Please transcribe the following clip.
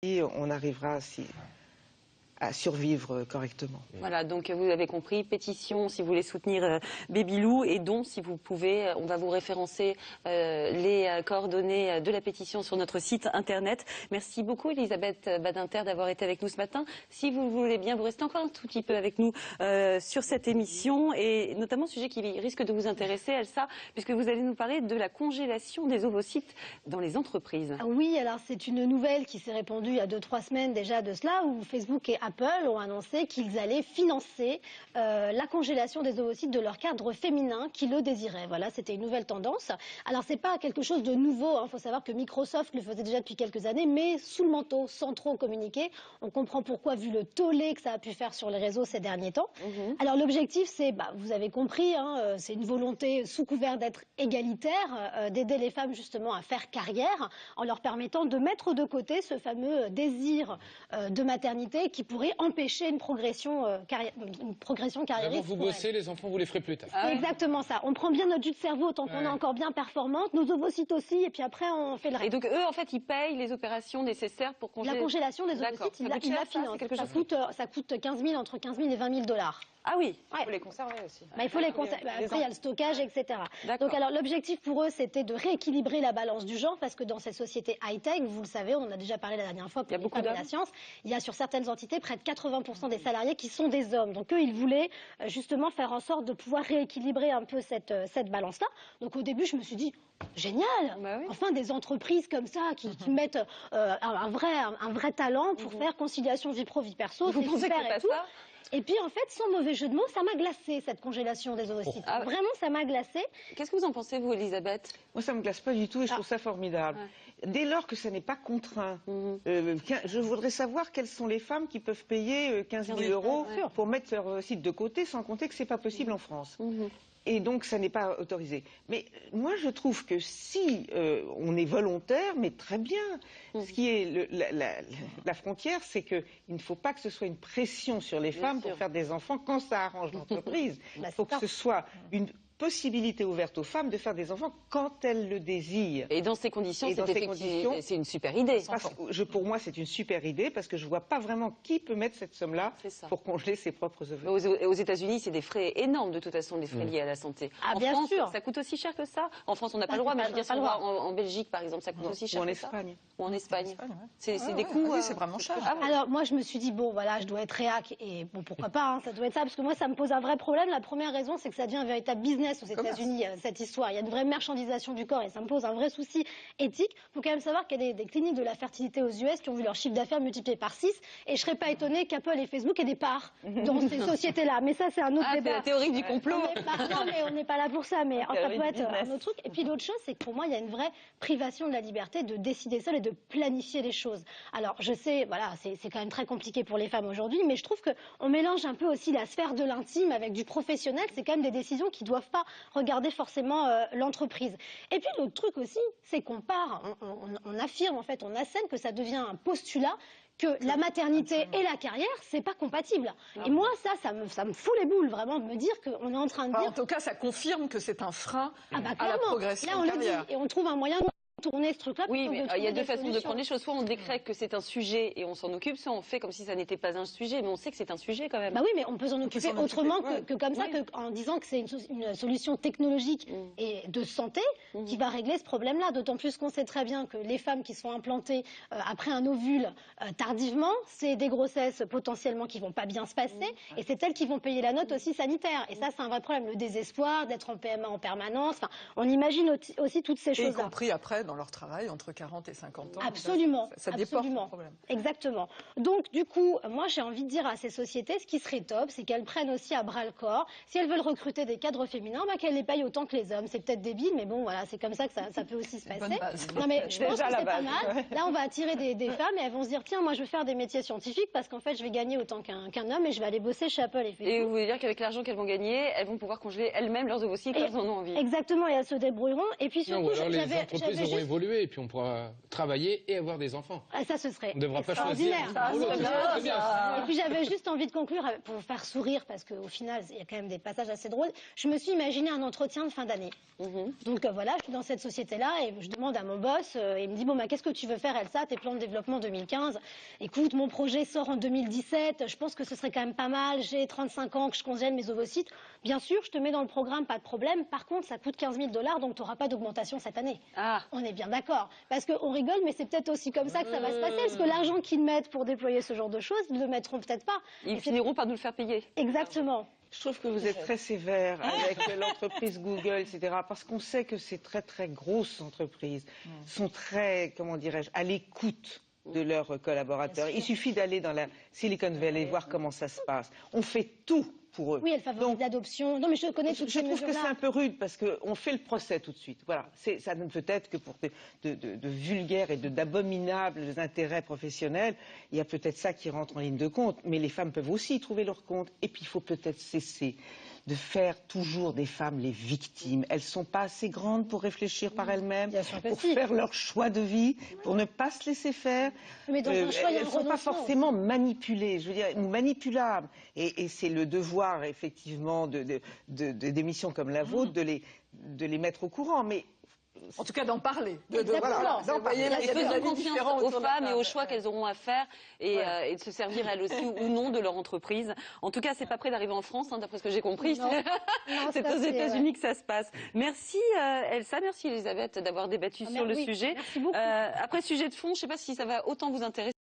Et on arrivera à survivre correctement. Voilà, donc vous avez compris, pétition si vous voulez soutenir Babylou et don si vous pouvez, on va vous référencer les coordonnées de la pétition sur notre site internet. Merci beaucoup Elisabeth Badinter d'avoir été avec nous ce matin. Si vous voulez bien, vous restez encore un tout petit peu avec nous sur cette émission et notamment sujet qui risque de vous intéresser, Elsa, puisque vous allez nous parler de la congélation des ovocytes dans les entreprises. Oui, alors c'est une nouvelle qui s'est répandue il y a 2-3 semaines déjà de cela, où Facebook et Apple ont annoncé qu'ils allaient financer la congélation des ovocytes de leur cadre féminin qui le désiraient. Voilà, c'était une nouvelle tendance. Alors c'est pas quelque chose de nouveau, il faut savoir que Microsoft le faisait déjà depuis quelques années, mais sous le manteau, sans trop communiquer. On comprend pourquoi, vu le tollé que ça a pu faire sur les réseaux ces derniers temps. Alors l'objectif, c'est, vous avez compris, c'est une volonté sous couvert d'être égalitaire, d'aider les femmes justement à faire carrière, en leur permettant de mettre de côté ce fameux désir de maternité qui pourrait empêcher une progression carriériste. Vous bossez, les enfants, vous les ferez plus tard. C'est exactement ça. On prend bien notre jus de cerveau tant qu'on est encore bien performante, nos ovocytes aussi, et puis après on fait le reste. Et donc eux, en fait, ils payent les opérations nécessaires pour congeler. La congélation des ovocytes, ils la financent. Ça coûte 15 000, entre 15 000 et 20 000 $. Ah oui, il faut les conserver aussi. Il faut les conserver. Après, il y a le stockage, etc. Donc, alors, l'objectif pour eux, c'était de rééquilibrer la balance du genre, parce que dans ces sociétés high-tech, vous le savez, on en a déjà parlé la dernière fois, pour les femmes de la science, il y a sur certaines entités près de 80% des salariés qui sont des hommes. Donc, eux, ils voulaient justement faire en sorte de pouvoir rééquilibrer un peu cette balance-là. Donc, au début, je me suis dit, génial, enfin des entreprises comme ça qui mettent un vrai talent pour faire conciliation vie pro, vie perso, c'est super et tout. Et puis en fait, sans mauvais jeu de mots, ça m'a glacé cette congélation des ovocytes. Vraiment, ça m'a glacé. Qu'est-ce que vous en pensez, vous, Elisabeth? Moi, ça me glace pas du tout et je trouve ça formidable. Dès lors que ça n'est pas contraint, je voudrais savoir quelles sont les femmes qui peuvent payer 15 000 € pour mettre leur ovocyte de côté, sans compter que c'est pas possible en France. Et donc, ça n'est pas autorisé. Mais moi, je trouve que si on est volontaire, mais très bien. Ce qui est la frontière, c'est qu'il ne faut pas que ce soit une pression sur les femmes pour faire des enfants quand ça arrange l'entreprise. Il faut que ce soit une possibilité ouverte aux femmes de faire des enfants quand elles le désirent. Et dans ces conditions, c'est une super idée. Pour moi, c'est une super idée parce que je ne vois pas vraiment qui peut mettre cette somme-là pour congeler ses propres ovocytes. Aux États-Unis, c'est des frais énormes de toute façon, des frais liés à la santé. En bien France, sûr. ça coûte aussi cher que ça. En France, on n'a pas le droit, mais je veux dire, si on va en Belgique, par exemple, ça coûte aussi cher que ça. Ou en Espagne. C'est des coûts. C'est vraiment cher. Alors moi, je me suis dit, bon, voilà, je dois être réac et bon, pourquoi pas, ça doit être ça, parce que moi, ça me pose un vrai problème. La première raison, c'est que ça devient un véritable business aux États-Unis. Cette histoire, il y a une vraie marchandisation du corps et ça me pose un vrai souci éthique. Il faut quand même savoir qu'il y a des cliniques de la fertilité aux US qui ont vu leur chiffre d'affaires multiplié par 6 et je serais pas étonnée qu'Apple et Facebook aient des parts dans ces sociétés-là. Mais ça, c'est un autre débat. C'est la théorie du complot. Non, mais on n'est pas là pour ça, mais ça peut être un autre truc. Et puis l'autre chose, c'est que pour moi, il y a une vraie privation de la liberté de décider seul et de planifier les choses. Alors, je sais, voilà, c'est quand même très compliqué pour les femmes aujourd'hui, mais je trouve qu'on mélange un peu aussi la sphère de l'intime avec du professionnel. C'est quand même des décisions qui doivent pas regarder forcément l'entreprise. Et puis l'autre truc aussi, c'est qu'on on affirme en fait, on assène que ça devient un postulat que la maternité et la carrière, c'est pas compatible. Et moi, ça me fout les boules vraiment de me dire qu'on est en train de dire. En tout cas, ça confirme que c'est un frein à la progression là, on le dit et on trouve un moyen de tourner ce truc-là. Oui, mais il y a deux façons de prendre les choses. Soit on décrète que c'est un sujet et on s'en occupe, soit on fait comme si ça n'était pas un sujet, mais on sait que c'est un sujet quand même. Bah oui, mais on peut s'en occuper autrement que comme ça, en disant que c'est une solution technologique et de santé qui va régler ce problème-là. D'autant plus qu'on sait très bien que les femmes qui sont implantées après un ovule tardivement, c'est des grossesses potentiellement qui vont pas bien se passer et c'est elles qui vont payer la note aussi sanitaire. Et ça, c'est un vrai problème. Le désespoir d'être en PMA en permanence. Enfin, on imagine aussi toutes ces choses-là. Y compris après dans leur travail entre 40 et 50 ans. Absolument. Ça déporte le problème. Exactement. Donc, du coup, moi, j'ai envie de dire à ces sociétés, ce qui serait top, c'est qu'elles prennent aussi à bras le corps. Si elles veulent recruter des cadres féminins, qu'elles les payent autant que les hommes. C'est peut-être débile, mais bon, voilà, c'est comme ça que ça peut aussi se passer. Non, mais je pense que c'est pas mal. Là, on va attirer des femmes et elles vont se dire, tiens, moi, je veux faire des métiers scientifiques parce qu'en fait, je vais gagner autant qu'un homme et je vais aller bosser chez Apple et Facebook. Et vous voulez dire qu'avec l'argent qu'elles vont gagner, elles vont pouvoir congeler elles-mêmes leurs ovocytes quand elles en ont envie. Exactement, et elles se débrouilleront. Et puis surtout, j'avais juste pourront évoluer et puis on pourra travailler et avoir des enfants. Ah, ça, ce serait On ne devra pas choisir. Et puis j'avais juste envie de conclure pour vous faire sourire, parce qu'au final, il y a quand même des passages assez drôles. Je me suis imaginé un entretien de fin d'année. Donc voilà, je suis dans cette société-là et je demande à mon boss, il me dit, bon, bah, qu'est-ce que tu veux faire, Elsa, tes plans de développement 2015? Écoute, mon projet sort en 2017, je pense que ce serait quand même pas mal, j'ai 35 ans, que je congèle mes ovocytes. Bien sûr, je te mets dans le programme, pas de problème. Par contre, ça coûte 15 000 $, donc tu n'auras pas d'augmentation cette année. Ah. On est bien d'accord. Parce qu'on rigole, mais c'est peut-être aussi comme ça que ça va se passer. Parce que l'argent qu'ils mettent pour déployer ce genre de choses, ils ne le mettront peut-être pas. Ils finiront par nous le faire payer. Exactement. Je trouve que vous êtes très sévère avec l'entreprise Google, etc. Parce qu'on sait que ces très très grosses entreprises sont très, comment dirais-je, à l'écoute de leurs collaborateurs. Il suffit d'aller dans la Silicon Valley et voir comment ça se passe. On fait tout pour eux. Oui, elle favorise l'adoption. Non, mais je connais toutes ces mesures-là. Je trouve que c'est un peu rude parce qu'on fait le procès tout de suite. Voilà. Ça ne peut être que pour de vulgaires et d'abominables intérêts professionnels. Il y a peut-être ça qui rentre en ligne de compte. Mais les femmes peuvent aussi y trouver leur compte. Et puis il faut peut-être cesser de faire toujours des femmes les victimes. Elles ne sont pas assez grandes pour réfléchir par elles-mêmes, pour faire leur choix de vie, pour ne pas se laisser faire. Mais dans un choix, elles ne sont pas forcément manipulées, je veux dire, ou manipulables. Et c'est le devoir, effectivement, d'émissions comme la vôtre de les mettre au courant. Mais en tout cas, d'en parler. Voilà, faisons confiance aux femmes et aux choix qu'elles auront à faire et de se servir elles aussi ou non de leur entreprise. En tout cas, c'est pas près d'arriver en France, hein, d'après ce que j'ai compris. C'est aux États-Unis que ça se passe. Merci Elsa, merci Elisabeth d'avoir débattu sur le sujet. Merci beaucoup. Après, sujet de fond, je ne sais pas si ça va autant vous intéresser.